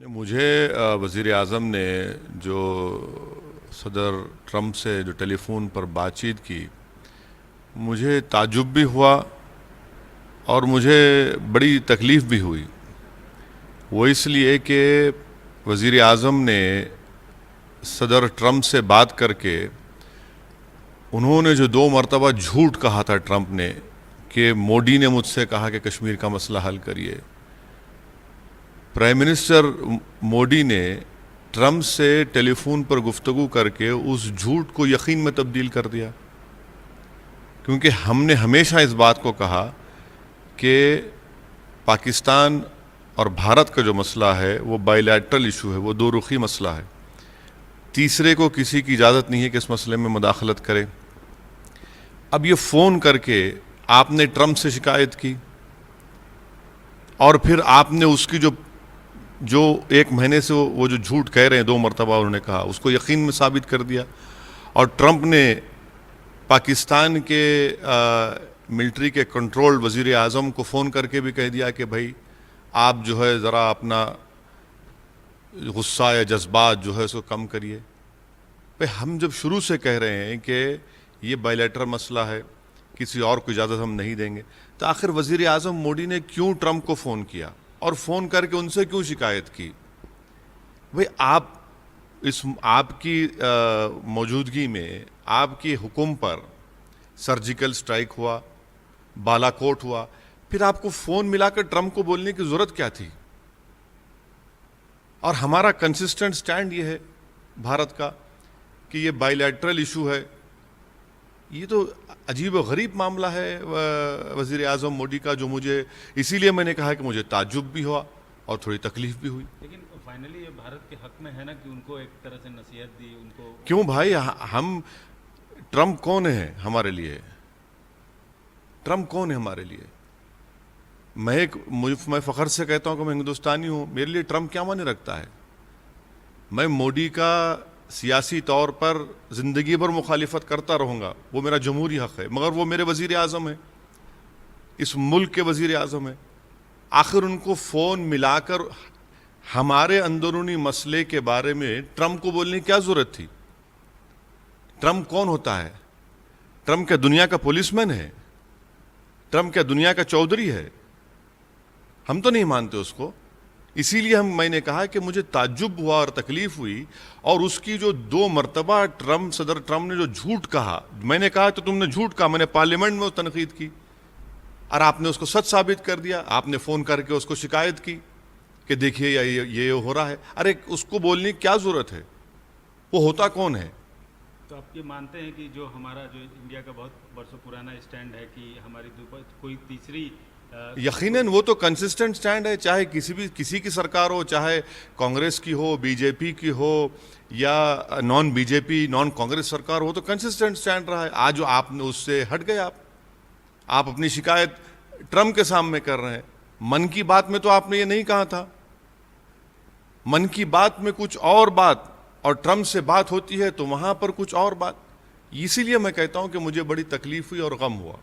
مجھے وزیر اعظم نے جو صدر ٹرمپ سے جو ٹیلی فون پر بات چیت کی، مجھے تعجب بھی ہوا اور مجھے بڑی تکلیف بھی ہوئی۔ وہ اس لیے کہ وزیر اعظم نے صدر ٹرمپ سے بات کر کے انہوں نے جو 2 مرتبہ جھوٹ کہا تھا ٹرمپ نے کہ مودی نے مجھ سے کہا کہ کشمیر کا مسئلہ حل کریے، پرائم منسٹر مودی نے ٹرمپ سے ٹیلی فون پر گفتگو کر کے اس جھوٹ کو یقین میں تبدیل کر دیا، کیونکہ ہم نے ہمیشہ اس بات کو کہا کہ پاکستان اور بھارت کا جو مسئلہ ہے وہ بائی لیٹرل ایشو ہے، وہ دو رخی مسئلہ ہے، تیسرے کو کسی کی اجازت نہیں ہے کہ اس مسئلے میں مداخلت کرے۔ اب یہ فون کر کے آپ نے ٹرمپ سے شکایت کی اور پھر آپ نے اس کی جو 1 مہینے سے وہ جو جھوٹ کہہ رہے ہیں 2 مرتبہ انہوں نے کہا، اس کو یقین میں ثابت کر دیا، اور ٹرمپ نے پاکستان کے ملٹری کے کنٹرول وزیر اعظم کو فون کر کے بھی کہہ دیا کہ بھائی آپ جو ہے ذرا اپنا غصہ یا جذبات جو ہے اس کو کم کریے۔ بھائی ہم جب شروع سے کہہ رہے ہیں کہ یہ بائی لیٹرل مسئلہ ہے، کسی اور کو اجازت ہم نہیں دیں گے، تو آخر وزیر اعظم مودی نے کیوں ٹرمپ کو فون کیا اور فون کر کے ان سے کیوں شکایت کی؟ بھائی آپ کی موجودگی میں آپ کی حکم پر سرجیکل سٹرائک ہوا، بالا کوٹ ہوا، پھر آپ کو فون ملا کر ٹرمپ کو بولنے کی ضرورت کیا تھی؟ اور ہمارا کنسسٹنٹ سٹینڈ یہ ہے بھارت کا کہ یہ بائی لیٹرل ایشو ہے۔ یہ تو عجیب و غریب معاملہ ہے وزیر اعظم مودی کا، جو مجھے اسی لیے میں نے کہا کہ مجھے تعجب بھی ہوا اور تھوڑی تکلیف بھی ہوئی۔ لیکن فائنلی یہ بھارت کے حق میں ہے نا کہ ان کو ایک طرح سے نصیحت دی، ان کو کیوں بھائی؟ ہم ٹرمپ کون ہے ہمارے لیے؟ ٹرمپ کون ہے ہمارے لیے؟ میں فخر سے کہتا ہوں کہ میں ہندوستانی ہوں، میرے لیے ٹرمپ کیا معنی رکھتا ہے؟ میں مودی کا سیاسی طور پر زندگی بھر مخالفت کرتا رہوں گا، وہ میرا جمہوری حق ہے، مگر وہ میرے وزیر اعظم ہیں، اس ملک کے وزیر اعظم ہیں۔ آخر ان کو فون ملا کر ہمارے اندرونی مسئلے کے بارے میں ٹرمپ کو بولنے کی کیا ضرورت تھی؟ ٹرمپ کون ہوتا ہے؟ ٹرمپ کیا دنیا کا پولیس مین ہے؟ ٹرمپ کیا دنیا کا چودھری ہے؟ ہم تو نہیں مانتے اس کو۔ اسی لیے میں نے کہا کہ مجھے تعجب ہوا اور تکلیف ہوئی، اور اس کی جو 2 مرتبہ صدر ٹرمپ نے جو جھوٹ کہا، میں نے کہا تو تم نے جھوٹ کہا، میں نے پارلیمنٹ میں تنقید کی اور آپ نے اس کو سچ ثابت کر دیا۔ آپ نے فون کر کے اس کو شکایت کی کہ دیکھیے یہ ہو رہا ہے۔ ارے اس کو بولنے کی کیا ضرورت ہے؟ وہ ہوتا کون ہے؟ تو آپ یہ مانتے ہیں کہ جو ہمارا جو انڈیا کا بہت برسوں پرانا اسٹینڈ ہے کہ ہماری کوئی تیسری یقیناً وہ تو کنسسٹنٹ سٹینڈ ہے، چاہے کسی کی سرکار ہو، چاہے کانگریس کی ہو، بی جے پی کی ہو، یا نان بی جے پی نان کانگریس سرکار ہو، تو کنسسٹنٹ سٹینڈ رہا ہے۔ آج جو آپ نے اس سے ہٹ گئے، آپ اپنی شکایت ٹرمپ کے سامنے کر رہے ہیں۔ من کی بات میں تو آپ نے یہ نہیں کہا تھا، من کی بات میں کچھ اور بات، اور ٹرمپ سے بات ہوتی ہے تو وہاں پر کچھ اور بات۔ اسی لیے میں کہتا ہوں کہ مجھے بڑی تکلیف ہوئی اور غم ہوا۔